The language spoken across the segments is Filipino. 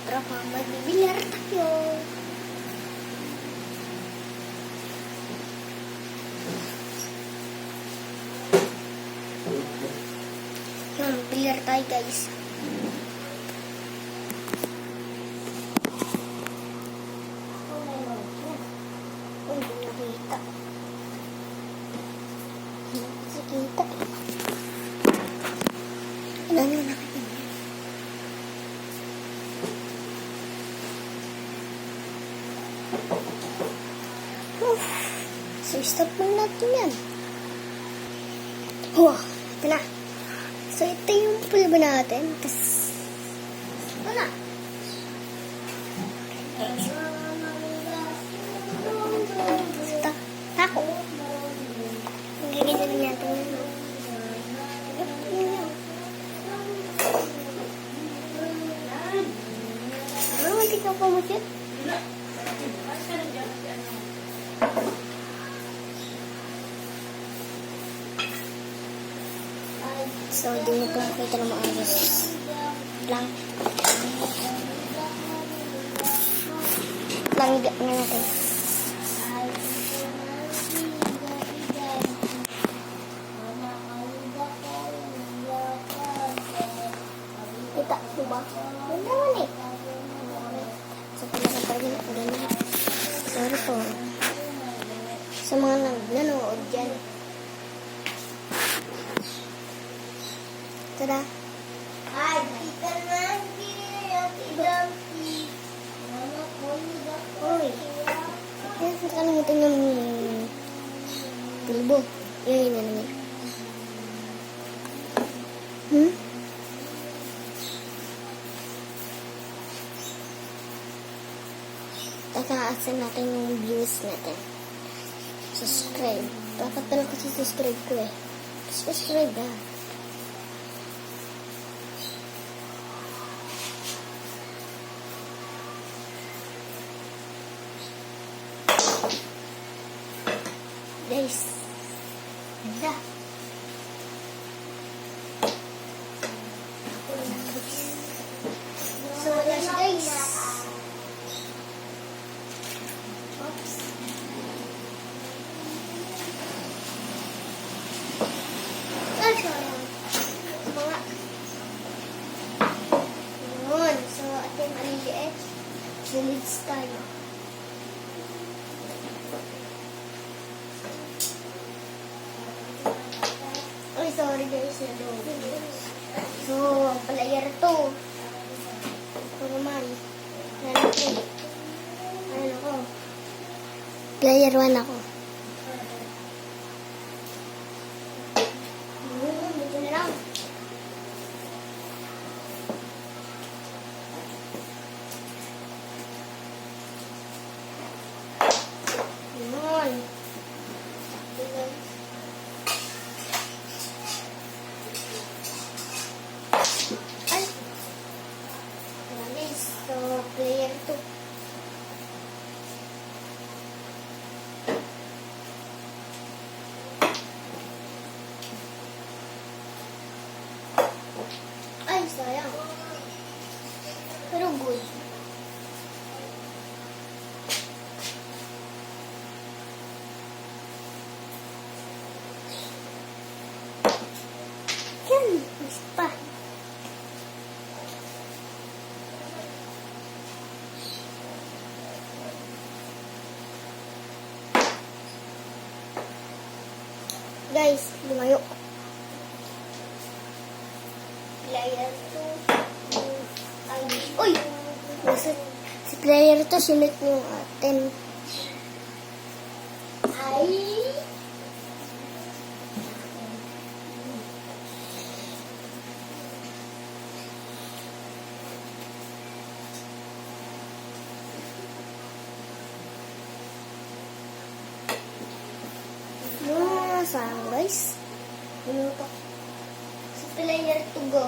Tara pa, magbibilyar tayo. Bilyar tayo guys. Hindi nakita. Hindi nakita. Ano na nakita? So, stop muna natin yan. Oh, ito na. So, ito yung pulbo natin. Tapos, ito na. Ito, tako. Magiging na natin yan. Ano, hindi ka pa masyad? So, di mo po makita na maayos lang. Langga na natin. Kita po ba? Yun naman eh. So, talagang parang ganyan. Sorry po. Sa mga nanonood dyan. Tada. Ay, kita na. Uy. Kaya sa kalimutan yung pulbo. Yun na naman. Tataasan natin yung views natin. Subscribe. Dapat pala kasi subscribe ko eh. Subscribe ha. Guys. Ganda. So, yes guys. Oops. Ay, sorry. Mga. Yun. So, ating maliliit. Village tayo. Ay, sorry guys. So, player 2. Ito naman. Ano ako? Player 1 ako. Dito na lang. Yun. Ay. Guys, so player 2. Ay, sayang. Pero good. Yan, mas pa. Guys, lumayo. Player 2. Ay, uy! Si player 2, sinit yung atin. Ay! Sayang guys. Si player 2 go.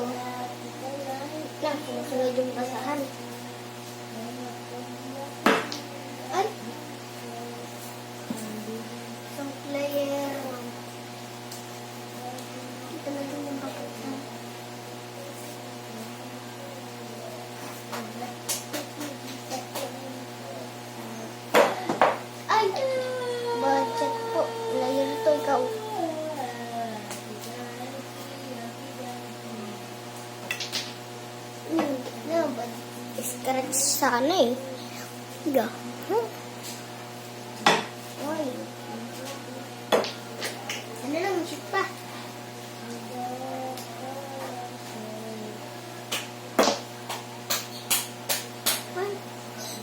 Lang, sumusunod yung basahan. Ay! So player 1. Ito na din yung basahan. Scratch sana eh. Higa. Oy. Ano lang, shoot pa.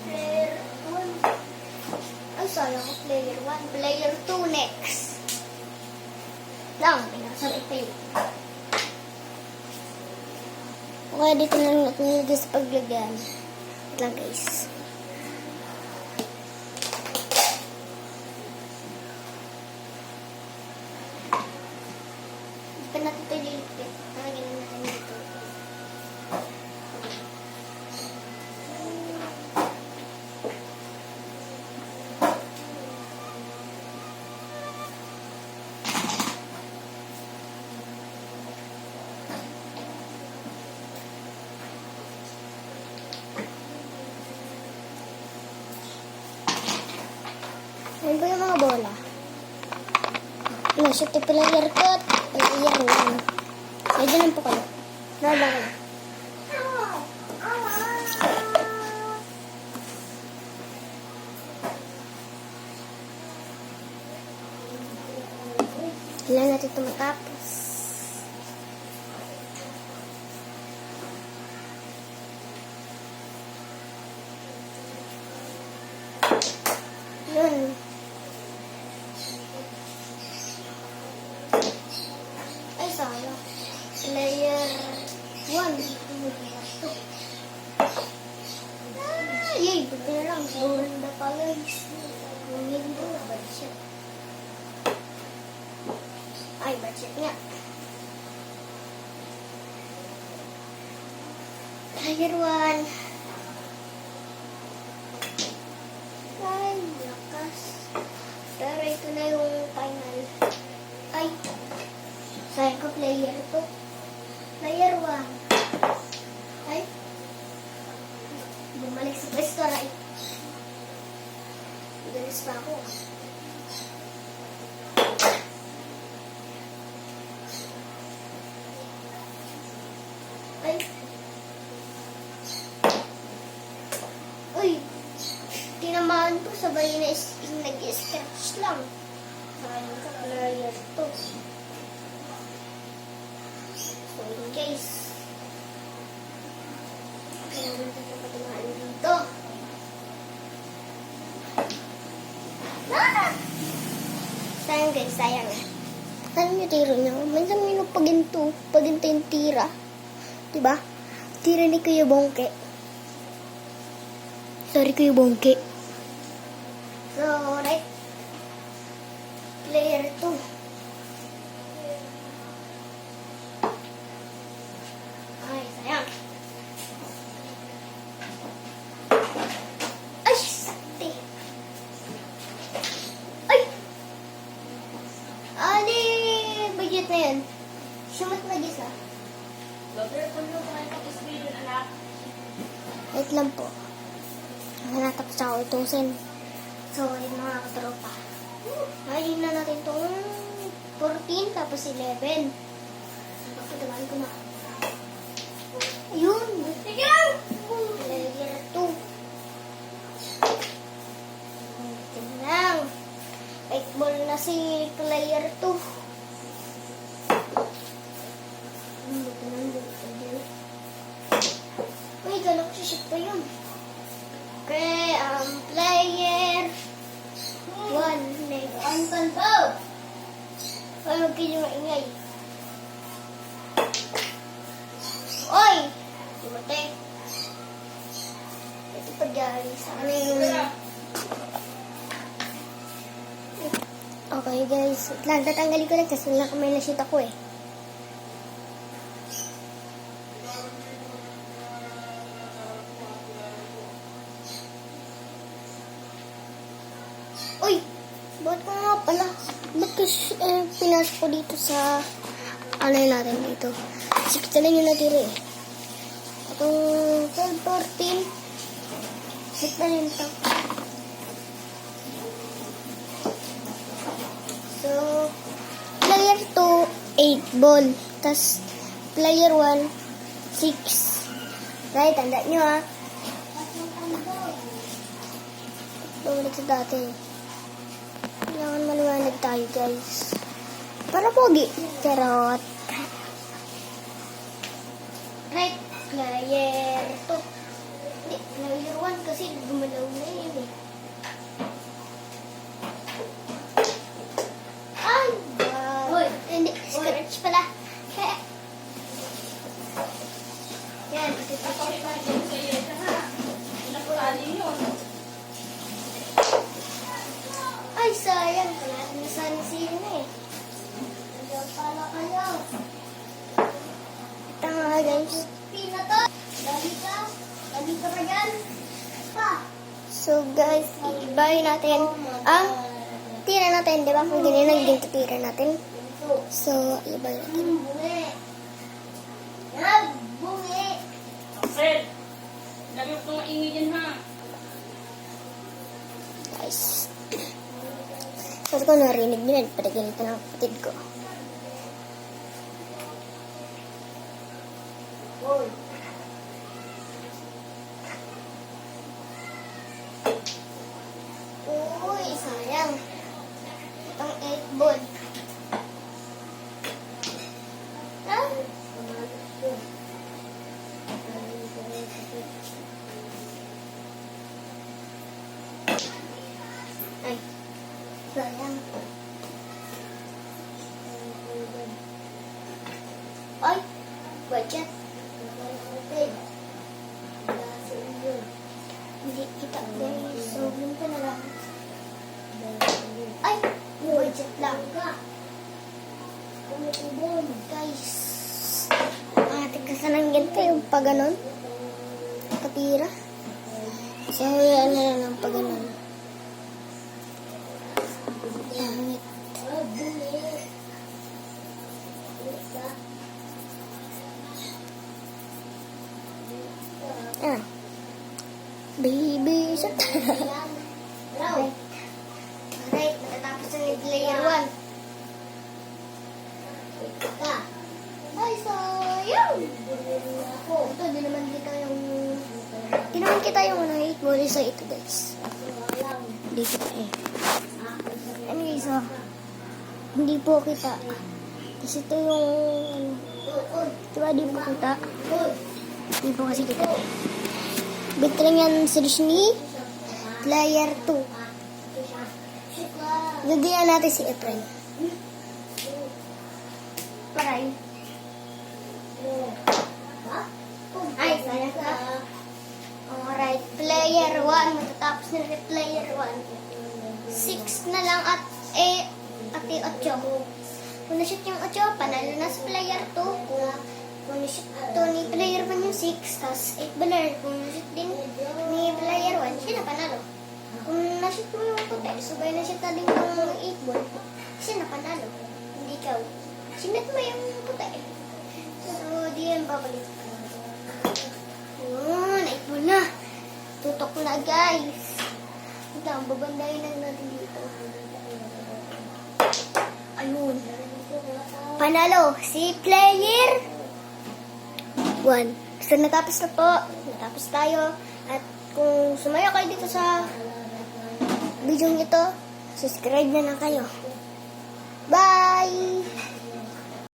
Player 1. Ay, sayang ko player 1. Player 2 next. Lang, pinakasabit pa yun. Okay, dito na lang natin nilagay sa paglagyan. Wait lang guys. Hindi pa natin ito ilipit. Nalagyan na natin dito. Ano ba yung mga bola? Ano, shoot yung player ko at player 1. Medyo lang po kayo. Nala ko na. Kailangan natin ito matapos. Yun. Ay, sayang. Player 1. Yay, buti na lang. Ganda pala. Hindi na budget. Ay, budget nga. Player 1. Ay, lakas. Pero ito na yung final. Ay, sayang ko player 2. Player 1. Ay, bumalik sa pwesto, right? Galis pa ako. Ay. Uy. Tinamaan ko, sabay na nag-sketch lang. Sayang ka, player 2. So, in case. Kaya natin ito patimaan dito. Ah! Sayang guys, sayang eh. Ano yung tiro niya? Minsan may paginto yung tira. Diba? Tira ni Kuya Bongke. Sorry Kuya Bongke. So, right. Player 2. Ay, sayang. Ay, sakti. Ay! Ali, budget na yan. Sumat na gisa. Wait lang po. Natapos ako itusin. So, yun mga katropa. Ayun na natin itong 14 tapos 11. Pagkadaman ko na. Ayun. Sige lang. Player 2. Ito lang. White ball na si player 2. Uy, galak si ship pa yun. Okay, player 1 next. Ang kanto! Ay, huwag kayo maingay. Oy! Dumate. Ito pa dyan. Sana yung... Okay guys. Wait lang, tatanggalin ko lang kasi nakamay na shoot ako eh. Uy! Ba't ko nga pala? Ba't ko pinasok ko dito sa... Ano yun natin dito? 6 lang yung natira eh. Itong 12, 14. 6 na yun ito. So, player 2, 8 ball. Tapos, player 1, 6. Right, tanda nyo ha. Bumalik sa dati. Kailangan maliwanag tayo, guys. Para pogi. Charot. Right. Player 2. Hindi, player 1 kasi gumalaw na yun eh. Ay! Wow. Hindi, scratch pala. Kaya. Yan, iti-scratch pa. Ay, sayang. Wala na sana siya na eh. Nandiyan pala kayo. Ito nga guys. Pina to. Dali ka pa dyan. Pa. So guys, ibahin natin ang tira natin. Diba kung ganyan ang ginto tira natin? So, ibahin natin. Bungi. Bungi. Fred, lagi ko maingay dyan ha. Guys. Kasi ko narinig nyo, nagpadaginito ng kapatid ko. Uy, sayang. Itong 8 ball. Ah? Ay. Sayang. Ay, budget. Hindi kita guys. So, yun pa na lang. Ay, budget lang. Guys. Ate kasanang ganito yung pag ganon. Katira. So, yan na lang ang pag ganon. Langit. Ah. Baby shot. Alright. Alright, matatapos na yung player 1. Ay, sayang. Ito, di naman kita yung... Di naman kita yung 8 ball. So, ito guys. Hindi kita eh. Anyways, so, hindi po kita. Kasi ito yung, diba di po kita? Hindi po kasi kita. Bitring yan series ni Player 2. Lagyan natin si Efren. Paray. Ay, sayang ka. Alright, Player 1. Matatapos na rin Player 1. 6 na lang at 8. Kung na-shoot yung 8, panalo na sa player 2. Kung na-shoot to ni player 1 yung 6, tapos 8 baler. Kung na-shoot din ni player 1, siya na panalo. Kung na-shoot mo yung puti, subay na shoot na din yung 8 ball, siya na panalo. Hindi ikaw. Sinat mo yung puti. So, di yan babalik. Yun, 8 ball na. Tutok na guys. Ito, babandayin lang natin dito. Ayun. Panalo si player 1. So, natapos na po. Natapos tayo. At kung sumaya kayo dito sa video ito, subscribe na lang kayo.